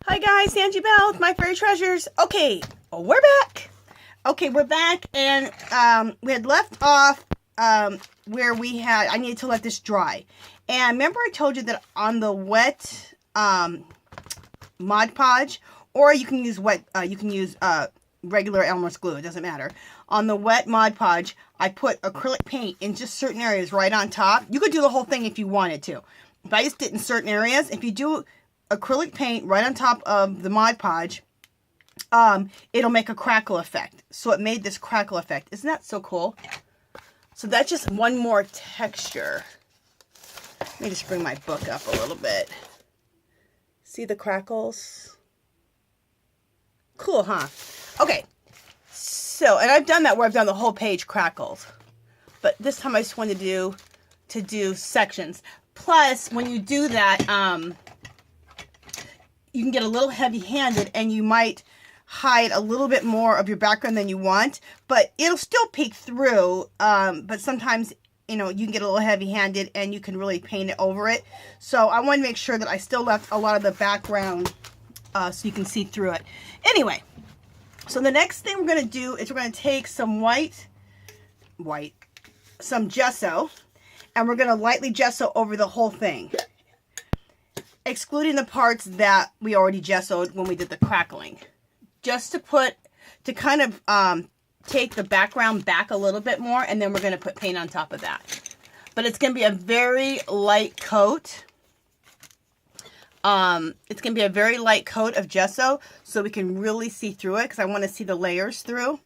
Hi guys, Angie Bell with My Fairy Treasures. Okay, we're back. Okay, we're back, and we had left off where I needed to let this dry. And remember I told you that on the wet Mod Podge, or you can use regular Elmer's glue, it doesn't matter. On the wet Mod Podge, I put acrylic paint in just certain areas right on top. You could do the whole thing if you wanted to. But I just did in certain areas. If you do acrylic paint right on top of the Mod Podge, it'll make a crackle effect. So it made this crackle effect. Isn't that so cool? So that's just one more texture. Let me just bring my book up a little bit. See the crackles? Cool, huh? Okay. So, and I've done that where I've done the whole page crackles. But this time I just wanted to do sections. Plus, when you do that, you can get a little heavy-handed and you might hide a little bit more of your background than you want, but it'll still peek through, but sometimes, you know, you can get a little heavy-handed and you can really paint it over it. So I want to make sure that I still left a lot of the background so you can see through it. Anyway, so the next thing we're going to do is we're going to take some some gesso, and we're going to lightly gesso over the whole thing, excluding the parts that we already gessoed when we did the crackling. Just to kind of take the background back a little bit more, and then we're going to put paint on top of that. But it's going to be a very light coat. It's going to be a very light coat of gesso so we can really see through it, because I want to see the layers through.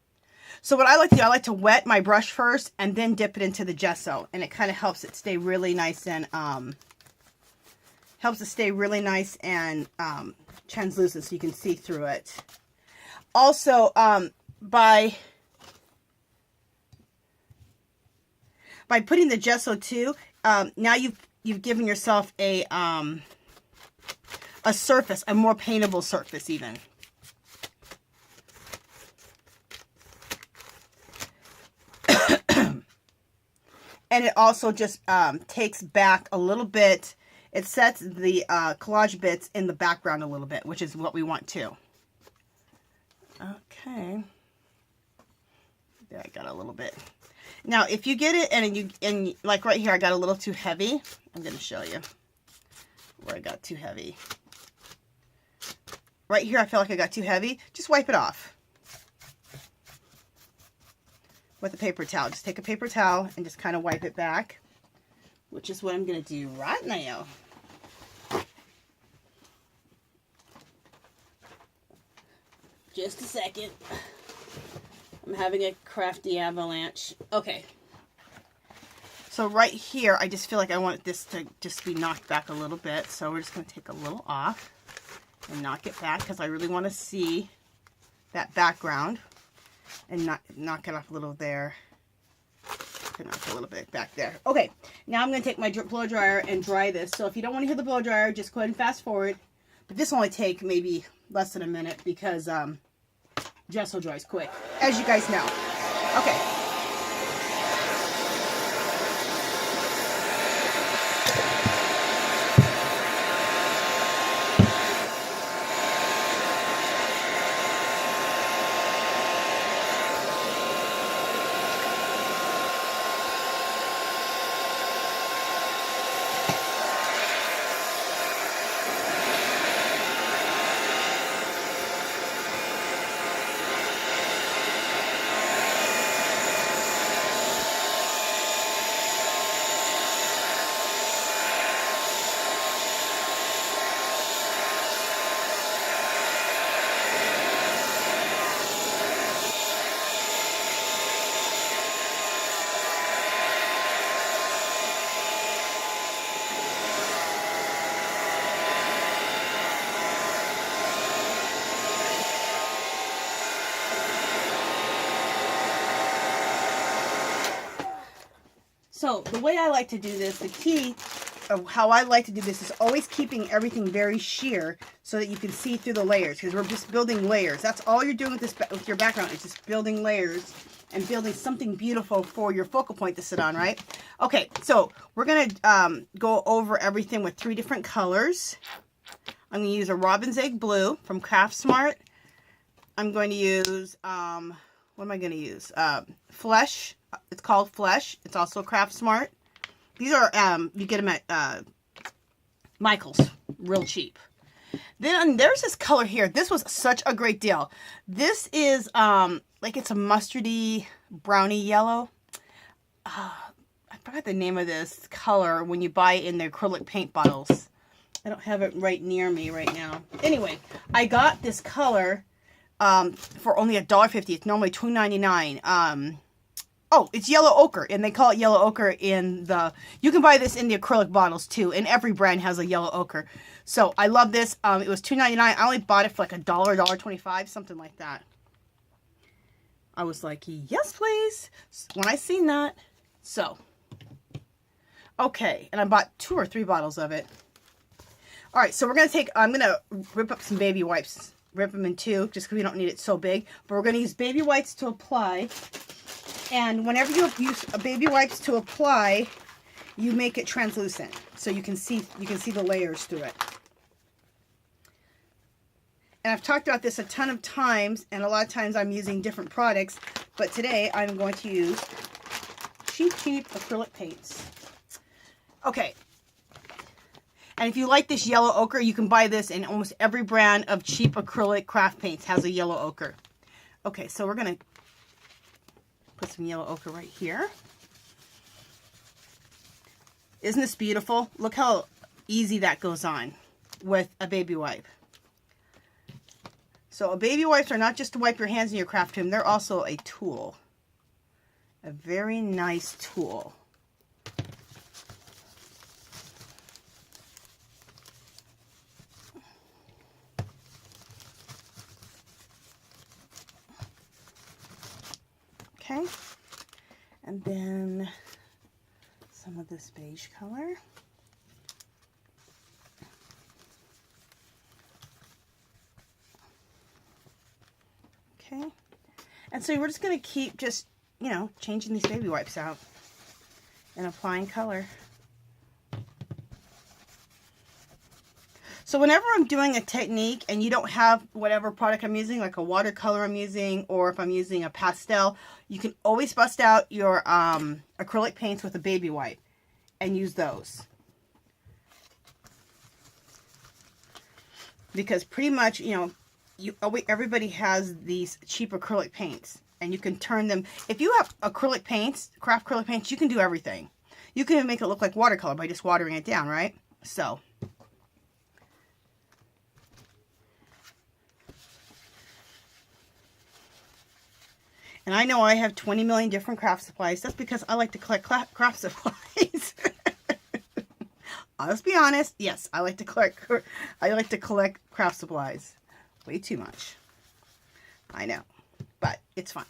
So what I like to do, I like to wet my brush first and then dip it into the gesso, and it kind of helps it stay really nice and translucent so you can see through it. Also, by putting the gesso too, now you've given yourself a surface, a more paintable surface even. And it also just takes back a little bit. It sets the collage bits in the background a little bit, which is what we want too. Okay. There, I got a little bit. Now, if you get it and like right here, I got a little too heavy. I'm going to show you where I got too heavy. Right here, I feel like I got too heavy. Just wipe it off with a paper towel. Just take a paper towel and just kind of wipe it back, which is what I'm going to do right now. Just a second. I'm having a crafty avalanche. Okay. So right here, I just feel like I want this to just be knocked back a little bit. So we're just going to take a little off and knock it back, because I really want to see that background, and knock it off a little there. Knock a little bit back there. Okay, now I'm going to take my blow dryer and dry this. So if you don't want to hear the blow dryer, just go ahead and fast forward. But this will only take maybe less than a minute, because gesso dries quick, as you guys know. Okay. So the way I like to do this, the key of how I like to do this is always keeping everything very sheer so that you can see through the layers, because we're just building layers. That's all you're doing with your background, is just building layers and building something beautiful for your focal point to sit on, right? Okay, so we're going to go over everything with 3 different colors. I'm going to use a Robin's Egg Blue from Craft Smart. I'm going to use, what am I going to use? Flesh. It's called Flesh. It's also Craft Smart. These are, you get them at Michael's. Real cheap. Then there's this color here. This was such a great deal. This is, like it's a mustardy, brownie yellow. I forgot the name of this color when you buy it in the acrylic paint bottles. I don't have it right near me right now. Anyway, I got this color for only $1.50. It's normally $2.99. Oh, it's yellow ochre, and they call it yellow ochre in the... You can buy this in the acrylic bottles, too, and every brand has a yellow ochre. So, I love this. It was $2.99. I only bought it for like $1.25, something like that. I was like, yes, please, when I seen that. So, okay, and I bought 2 or 3 bottles of it. All right, so we're going to take... I'm going to rip up some baby wipes. Rip them in 2, just because we don't need it so big. But we're going to use baby wipes to apply... And whenever you use baby wipes to apply, you make it translucent, so you can see the layers through it. And I've talked about this a ton of times, and a lot of times I'm using different products, but today I'm going to use cheap acrylic paints. Okay. And if you like this yellow ochre, you can buy this in almost every brand of cheap acrylic craft paints has a yellow ochre. Okay, so we're going to put some yellow ochre right here. Isn't this beautiful? Look how easy that goes on with a baby wipe. So baby wipes are not just to wipe your hands in your craft room. They're also a tool. A very nice tool. Okay, and then some of this beige color. Okay, and so we're just going to keep just, you know, changing these baby wipes out and applying color. So whenever I'm doing a technique and you don't have whatever product I'm using, like a watercolor I'm using, or if I'm using a pastel, you can always bust out your acrylic paints with a baby wipe and use those. Because pretty much, you know, everybody has these cheap acrylic paints, and you can turn them. If you have acrylic paints, craft acrylic paints, you can do everything. You can make it look like watercolor by just watering it down, right? So... And I know I have 20 million different craft supplies. That's because I like to collect craft supplies. Let's be honest. Yes, I like to collect craft supplies. Way too much. I know. But it's fun.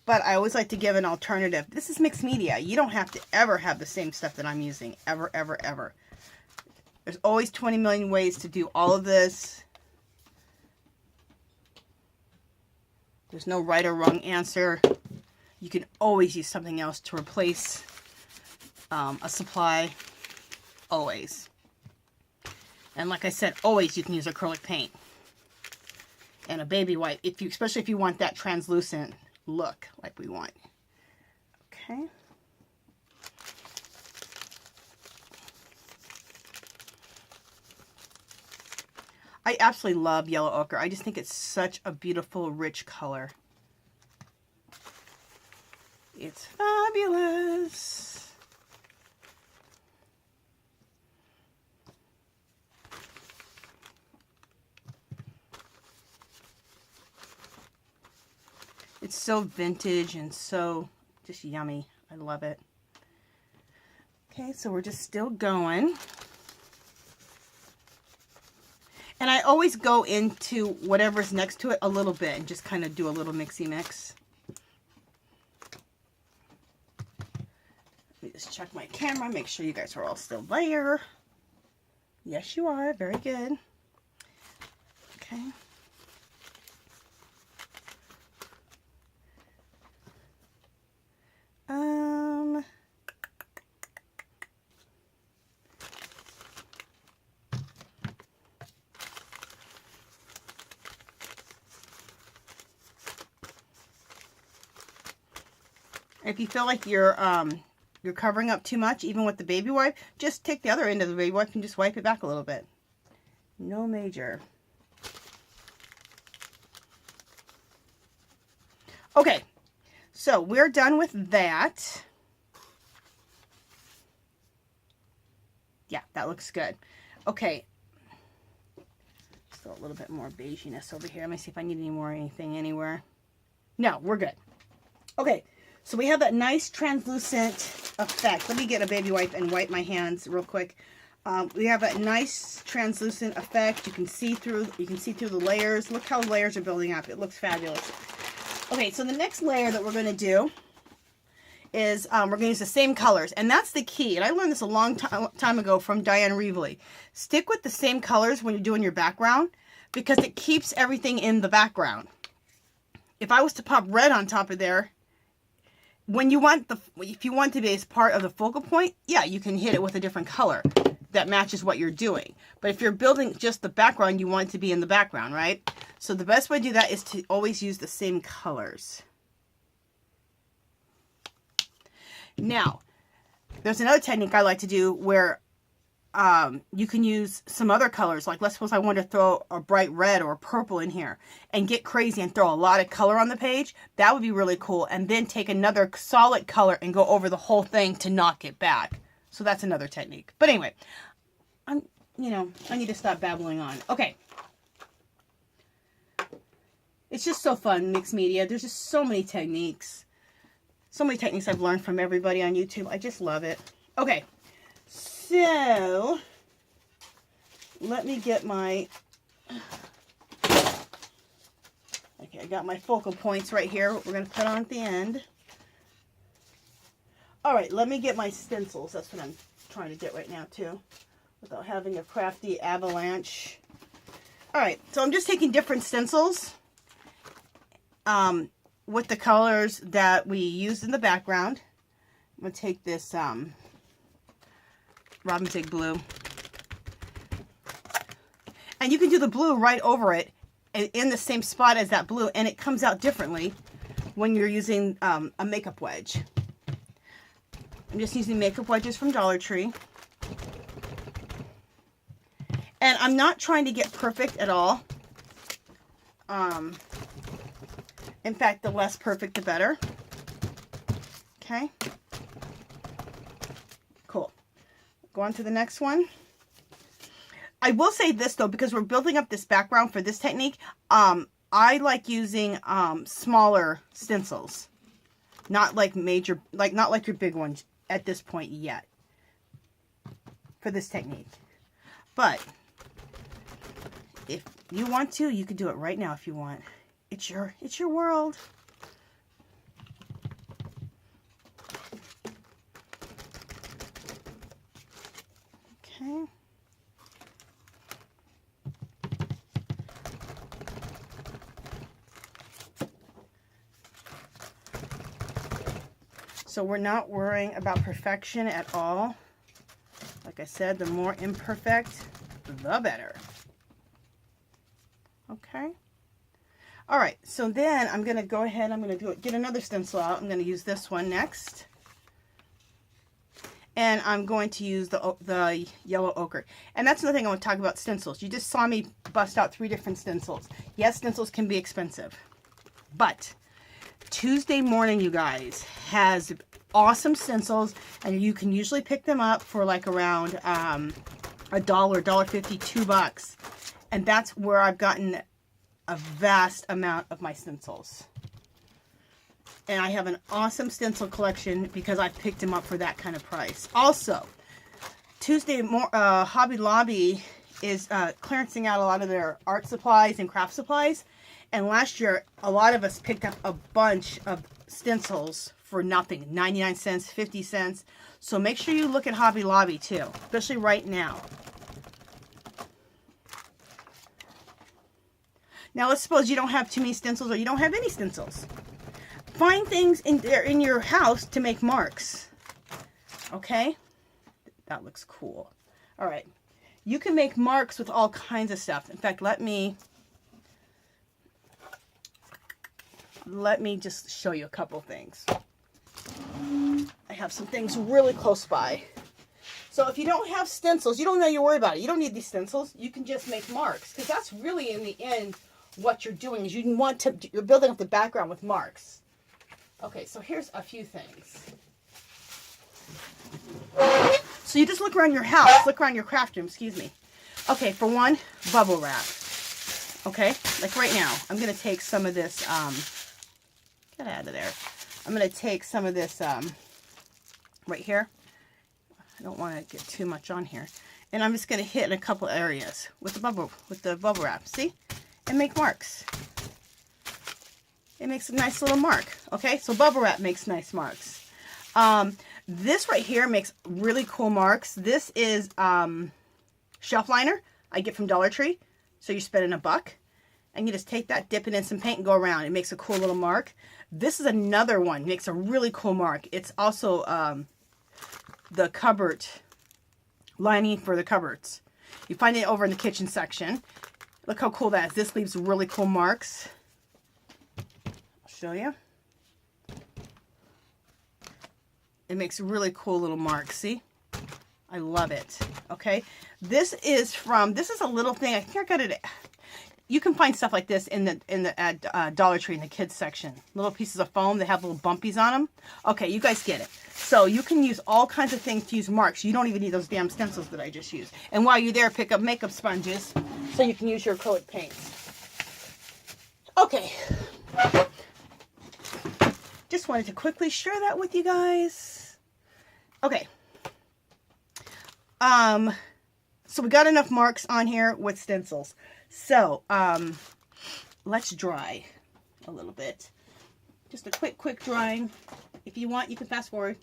But I always like to give an alternative. This is mixed media. You don't have to ever have the same stuff that I'm using. Ever, ever, ever. There's always 20 million ways to do all of this. There's no right or wrong answer. You can always use something else to replace a supply. Always. And like I said, always you can use acrylic paint. And a baby wipe, especially if you want that translucent look like we want. Okay. I absolutely love yellow ochre. I just think it's such a beautiful, rich color. It's fabulous. It's so vintage and so just yummy. I love it. Okay, so we're just still going. And I always go into whatever's next to it a little bit and just kind of do a little mixy mix. Let me just check my camera, make sure you guys are all still there. Yes, you are. Very good. Okay. If you feel like you're covering up too much, even with the baby wipe, just take the other end of the baby wipe and just wipe it back a little bit. No major. Okay, so we're done with that. Yeah, that looks good. Okay. Still a little bit more beiginess over here. Let me see if I need any more anything anywhere. No, we're good. Okay, so we have that nice translucent effect. Let me get a baby wipe and wipe my hands real quick. We have that nice translucent effect. You can see through the layers. Look how the layers are building up. It looks fabulous. Okay, so the next layer that we're going to do is we're going to use the same colors, and that's the key. And I learned this a long time ago from Diane Reevely. Stick with the same colors when you're doing your background because it keeps everything in the background. If I was to pop red on top of there, if you want to be as part of the focal point, yeah, you can hit it with a different color that matches what you're doing. But if you're building just the background, you want it to be in the background, right? So the best way to do that is to always use the same colors. Now, there's another technique I like to do where you can use some other colors. Like, let's suppose I want to throw a bright red or purple in here and get crazy and throw a lot of color on the page. That would be really cool. And then take another solid color and go over the whole thing to knock it back. So that's another technique. But anyway, I need to stop babbling on. Okay. It's just so fun, mixed media. There's just so many techniques. So many techniques I've learned from everybody on YouTube. I just love it. Okay. So, let me get my... Okay, I got my focal points right here. We're going to put on at the end. Alright, let me get my stencils. That's what I'm trying to get right now, too. Without having a crafty avalanche. Alright, so I'm just taking different stencils. With the colors that we used in the background. I'm going to take this Robin Fig blue. And you can do the blue right over it in the same spot as that blue, and it comes out differently when you're using a makeup wedge. I'm just using makeup wedges from Dollar Tree. And I'm not trying to get perfect at all. In fact, the less perfect, the better. Okay. Cool. Go on to the next one. I will say this, though, because we're building up this background for this technique, I like using smaller stencils. Not like major, not like your big ones at this point yet. For this technique. But, if you want to, you can do it right now if you want. It's your world. Okay. So we're not worrying about perfection at all. Like I said, the more imperfect, the better. Okay. All right, so then I'm going to go ahead, I'm going to get another stencil out. I'm going to use this one next. And I'm going to use the yellow ochre. And that's another thing I want to talk about stencils. You just saw me bust out 3 different stencils. Yes, stencils can be expensive. But Tuesday Morning, you guys, has awesome stencils. And you can usually pick them up for like around $1, $1.50, $2. And that's where I've gotten a vast amount of my stencils. And I have an awesome stencil collection because I picked them up for that kind of price. Also, Hobby Lobby is clearancing out a lot of their art supplies and craft supplies. And last year, a lot of us picked up a bunch of stencils for nothing. 99 cents, 50 cents. So make sure you look at Hobby Lobby too, especially right now. Now, let's suppose you don't have too many stencils or you don't have any stencils. Find things in your house to make marks. Okay? That looks cool. All right. You can make marks with all kinds of stuff. In fact, let me just show you a couple things. I have some things really close by. So if you don't have stencils, you don't know you worry about it. You don't need these stencils. You can just make marks, because that's really in the end what you're doing is you're building up the background with marks. Okay, so here's a few things. So you just look around your house, look around your craft room, excuse me. Okay, for one, bubble wrap. Okay, like right now, I'm going to take some of this, get out of there. I'm going to take some of this right here. I don't want to get too much on here. And I'm just going to hit in a couple areas with the bubble wrap. See? And make marks. It makes a nice little mark. Okay, so bubble wrap makes nice marks. This right here makes really cool marks. This is shelf liner I get from Dollar Tree. So you're spending $1. And you just take that, dip it in some paint, and go around. It makes a cool little mark. This is another one. It makes a really cool mark. It's also the cupboard lining for the cupboards. You find it over in the kitchen section. Look how cool that is. This leaves really cool marks. I'll show you. It makes really cool little marks. See? I love it. Okay. This is a little thing. I think I got it. You can find stuff like this at Dollar Tree in the kids section. Little pieces of foam that have little bumpies on them. Okay, you guys get it. So you can use all kinds of things to use marks. You don't even need those damn stencils that I just used. And while you're there, pick up makeup sponges so you can use your acrylic paints. Okay. Just wanted to quickly share that with you guys. Okay. So we got enough marks on here with stencils. So, let's dry a little bit. Just a quick drying. If you want, you can fast forward.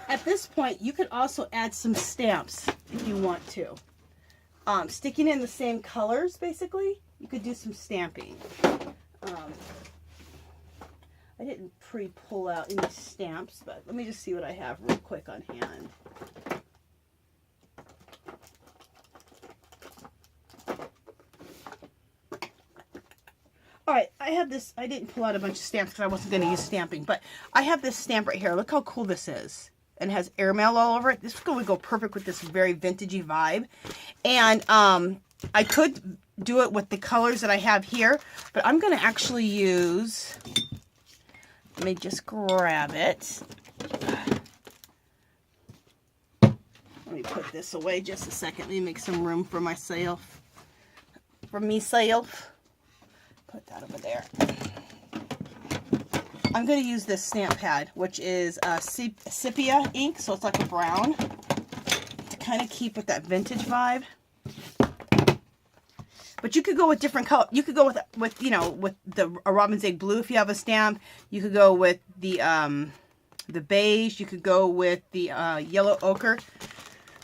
At this point, you could also add some stamps if you want to. Sticking in the same colors, basically, you could do some stamping. I didn't pre-pull out any stamps, but let me just see what I have real quick on hand. All right, I have this. I didn't pull out a bunch of stamps because I wasn't going to use stamping, but I have this stamp right here. Look how cool this is. And has airmail all over it. This would go perfect with this very vintagey vibe. And I could do it with the colors that I have here, but I'm going to actually use, let me just grab it. Let me put this away just a second. Let me make some room for myself. For myself. Put that over there. I'm going to use this stamp pad, which is sepia ink, so it's like a brown, to kind of keep with that vintage vibe. But you could go with different color. You could go with a robin's egg blue if you have a stamp. You could go with the beige. You could go with the yellow ochre.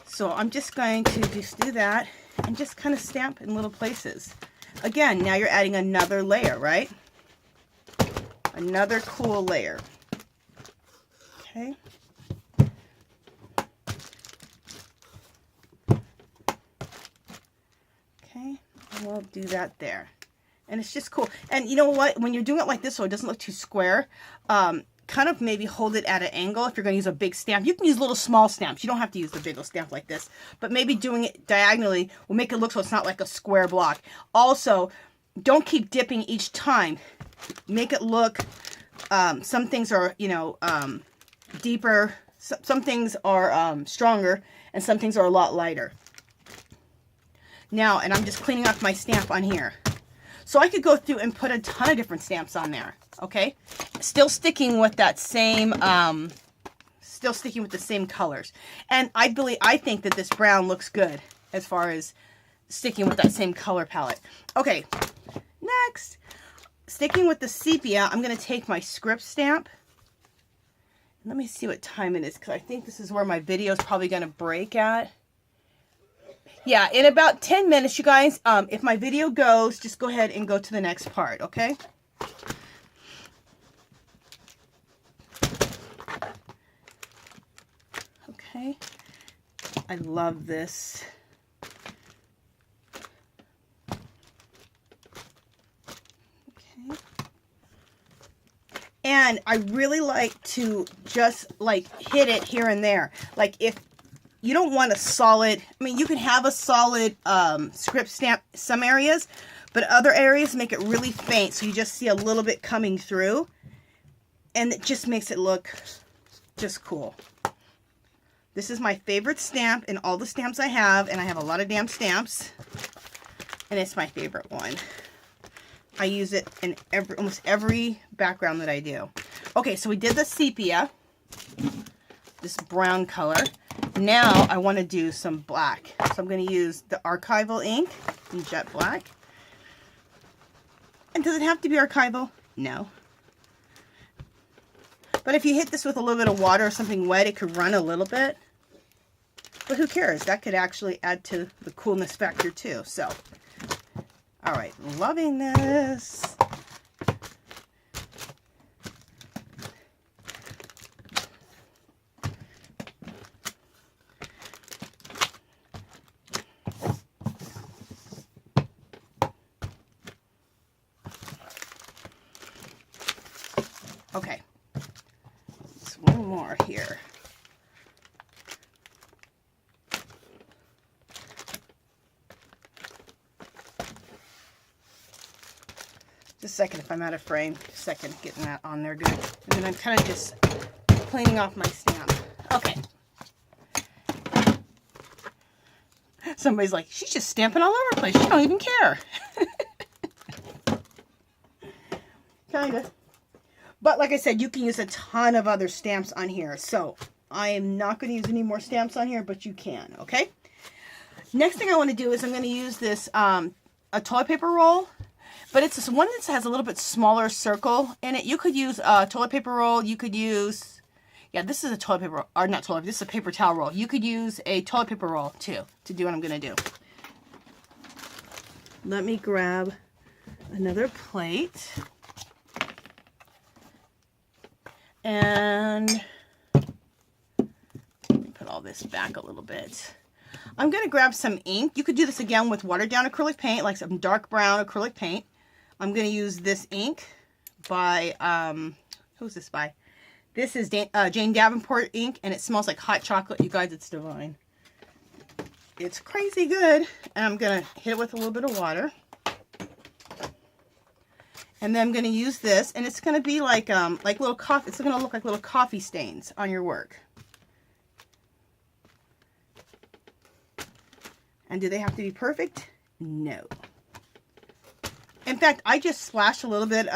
So I'm just going to just do that and just kind of stamp in little places. Again, now you're adding another layer, right? Another cool layer. Okay. Okay, and we'll do that there. And it's just cool. And you know what? When you're doing it like this so it doesn't look too square, kind of maybe hold it at an angle if you're going to use a big stamp. You can use little small stamps. You don't have to use the big old stamp like this. But maybe doing it diagonally will make it look so it's not like a square block. Also, don't keep dipping each time. Make it look... some things are, deeper. Some things are stronger, and some things are a lot lighter. Now, and I'm just cleaning off my stamp on here. So I could go through and put a ton of different stamps on there, okay? Still sticking with that same, still sticking with the same colors. And I think that this brown looks good as far as sticking with that same color palette. Okay, next, sticking with the sepia, I'm going to take my script stamp. Let me see what time it is, because I think this is where my video is probably going to break at. Yeah, in about 10 minutes, you guys, if my video goes, just go ahead and go to the next part, okay? Okay. I love this. Okay. And I really like to just like hit it here and there. Like if you don't want a solid, I mean, you can have a solid script stamp some areas, but other areas make it really faint. So you just see a little bit coming through and it just makes it look just cool. This is my favorite stamp in all the stamps I have, and I have a lot of damn stamps, and it's my favorite one. I use it in almost every background that I do. Okay, so we did the sepia, this brown color. Now I want to do some black. So I'm going to use the archival ink in jet black. And does it have to be archival? No. But if you hit this with a little bit of water or something wet, it could run a little bit. But who cares? That could actually add to the coolness factor too. So, all right, loving this. Okay. One more here. Just a second if I'm out of frame. Just a second getting that on there good. And then I'm kind of just cleaning off my stamp. Okay. Somebody's like, she's just stamping all over the place. She don't even care. Kind of. But like I said, you can use a ton of other stamps on here. So I am not going to use any more stamps on here, but you can, okay? Next thing I want to do is I'm going to use this, a toilet paper roll. But it's this one that has a little bit smaller circle in it. You could use a toilet paper roll. You could use, yeah, this is a toilet paper roll, or not toilet, this is a paper towel roll. You could use a toilet paper roll too to do what I'm going to do. Let me grab another plate. And let me put all this back a little bit. I'm going to grab some ink. You could do this again with watered down acrylic paint, like some dark brown acrylic paint. I'm going to use this ink by, who's this by? This is Jane Davenport ink, and it smells like hot chocolate. You guys, it's divine. It's crazy good. And I'm going to hit it with a little bit of water. And then I'm going to use this, and it's going to be like little coffee. It's going to look like little coffee stains on your work. And do they have to be perfect? No. In fact, I just splashed a little bit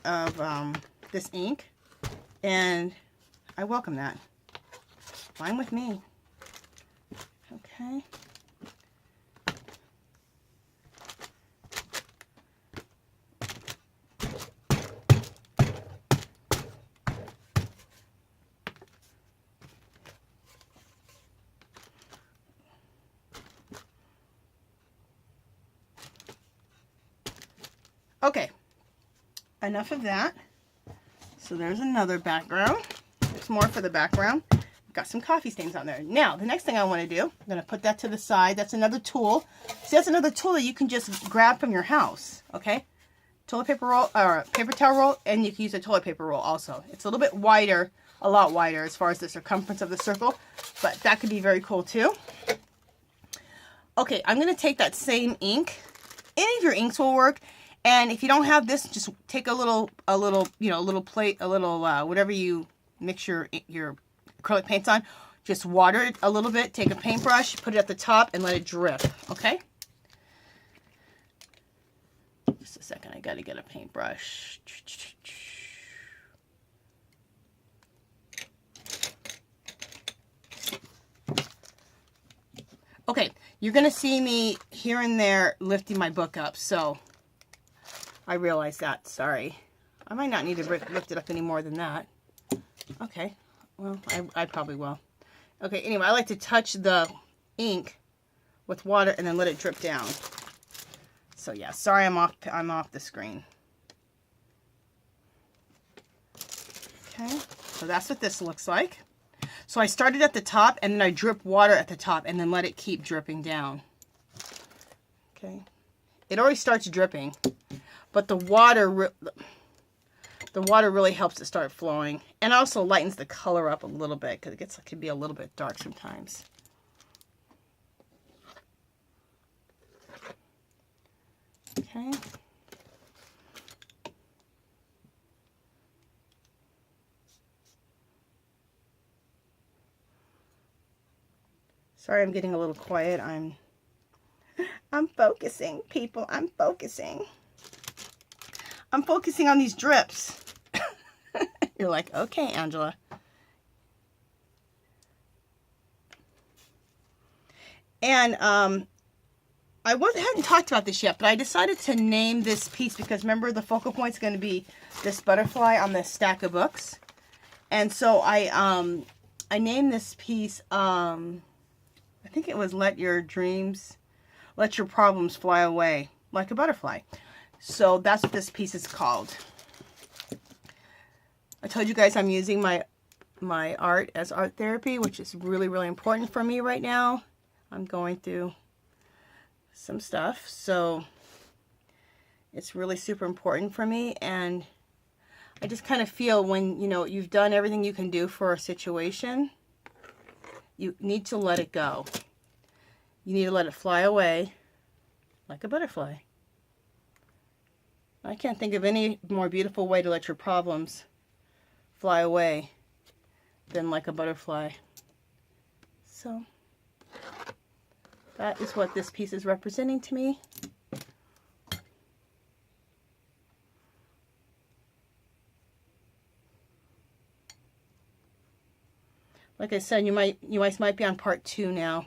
of this ink, and I welcome that. Fine with me. Okay. Okay, enough of that. So there's another background. There's more for the background. Got some coffee stains on there. Now, the next thing I want to do, I'm going to put that to the side. That's another tool. See, that's another tool that you can just grab from your house, okay? Toilet paper roll, or paper towel roll, and you can use a toilet paper roll also. It's a little bit wider, a lot wider as far as the circumference of the circle, but that could be very cool too. Okay, I'm going to take that same ink. Any of your inks will work. And if you don't have this, just take a little plate, whatever you mix your acrylic paints on. Just water it a little bit, take a paintbrush, put it at the top, and let it drip, okay? a second. I got to get a paintbrush. Okay, you're going to see me here and there lifting my book up, so I realize that. Sorry. I might not need to lift it up any more than that. Okay, well, I probably will. Okay, anyway, I like to touch the ink with water and then let it drip down. So yeah, sorry I'm off the screen. Okay, so that's what this looks like. So I started at the top and then I drip water at the top and then let it keep dripping down. Okay, it already starts dripping, but the water really helps it start flowing, and also lightens the color up a little bit because it can be a little bit dark sometimes. Okay. Sorry, I'm getting a little quiet. I'm focusing, people. I'm focusing. I'm focusing on these drips. You're like, okay, Angela. And I hadn't talked about this yet, but I decided to name this piece because remember the focal point is going to be this butterfly on this stack of books. And so I named this piece, I think it was let your problems fly away like a butterfly. So that's what this piece is called. I told you guys I'm using my art as art therapy, which is really, really important for me right now. I'm going through some stuff, so it's really super important for me. And I just kind of feel when, you know, you've done everything you can do for a situation, you need to let it go. You need to let it fly away like a butterfly. I can't think of any more beautiful way to let your problems fly away than like a butterfly. So that is what this piece is representing to me. Like I said, you guys might be on part 2 now.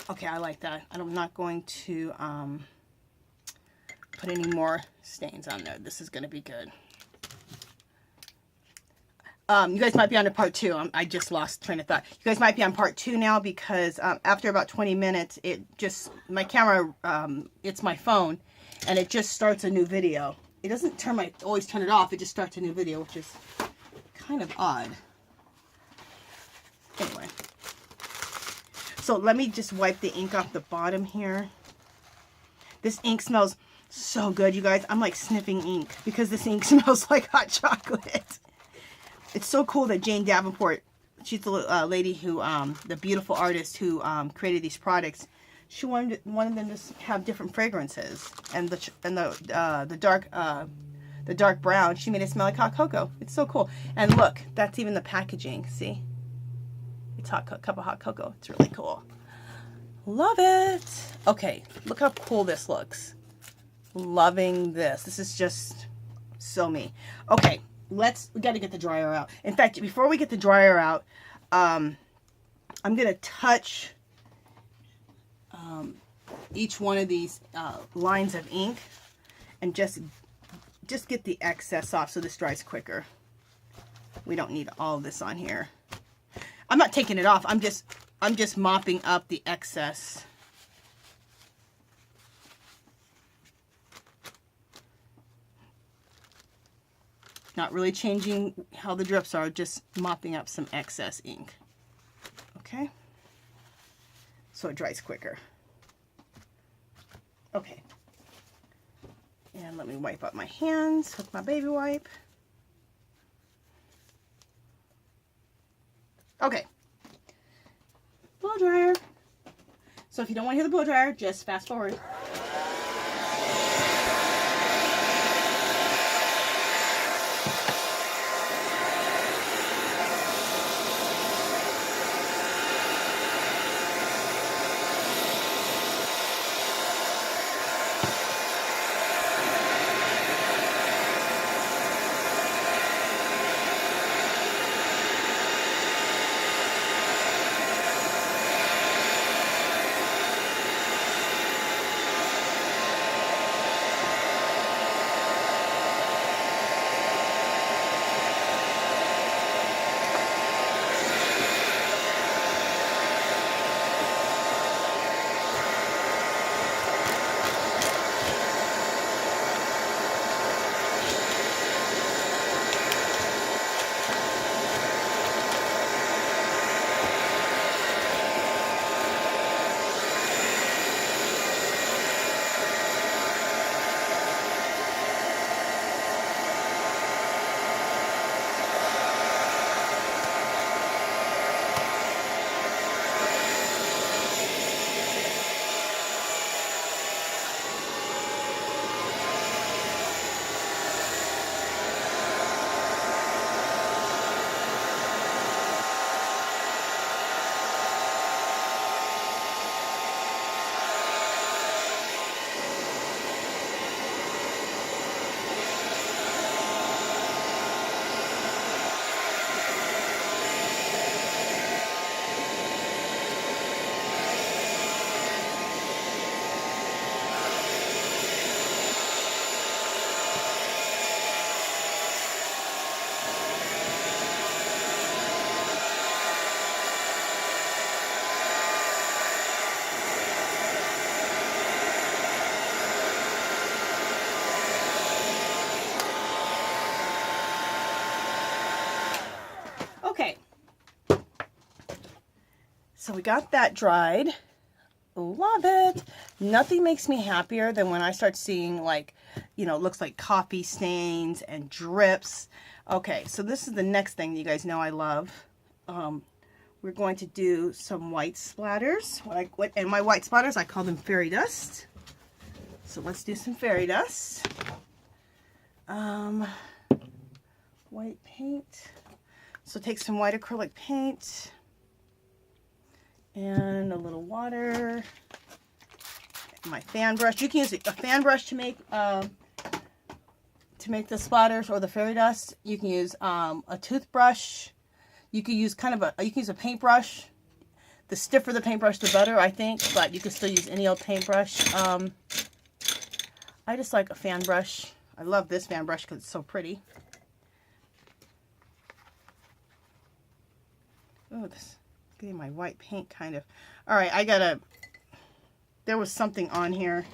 Okay, I like that. I'm not going to put any more stains on there. This is going to be good. You guys might be on to part 2. I just lost train of thought. You guys might be on part 2 now because after about 20 minutes, my camera, it's my phone, and it just starts a new video. It doesn't always turn it off. It just starts a new video, which is kind of odd. Anyway, so let me just wipe the ink off the bottom here. This ink smells so good, you guys. I'm like sniffing ink because this ink smells like hot chocolate. It's so cool that Jane Davenport, she's the lady who, the beautiful artist who created these products. She wanted them to have different fragrances, and the dark brown, she made it smell like hot cocoa. It's so cool. And look, that's even the packaging. See, it's cup of hot cocoa. It's really cool. Love it. Okay, look how cool this looks. Loving this. This is just so me. Okay. We got to get the dryer out. In fact, before we get the dryer out, I'm going to touch each one of these lines of ink and just get the excess off so this dries quicker. We don't need all this on here. I'm not taking it off. I'm just mopping up the excess. Not really changing how the drips are, just mopping up some excess ink. Okay? So it dries quicker. Okay. And let me wipe up my hands with my baby wipe. Okay. Blow dryer. So if you don't want to hear the blow dryer, just fast forward. So we got that dried. Love it. Nothing makes me happier than when I start seeing, like, you know, it looks like coffee stains and drips. Okay, so this is the next thing you guys know I love. We're going to do some white splatters. And my white splatters, I call them fairy dust. So let's do some fairy dust. White paint. So take some white acrylic paint and a little water. My fan brush. You can use a fan brush to make the splatters or the fairy dust. You can use a toothbrush. You can use a paintbrush. The stiffer the paintbrush, the better, I think. But you can still use any old paintbrush. I just like a fan brush. I love this fan brush because it's so pretty. Oh, this getting my white paint kind of. All right, there was something on here.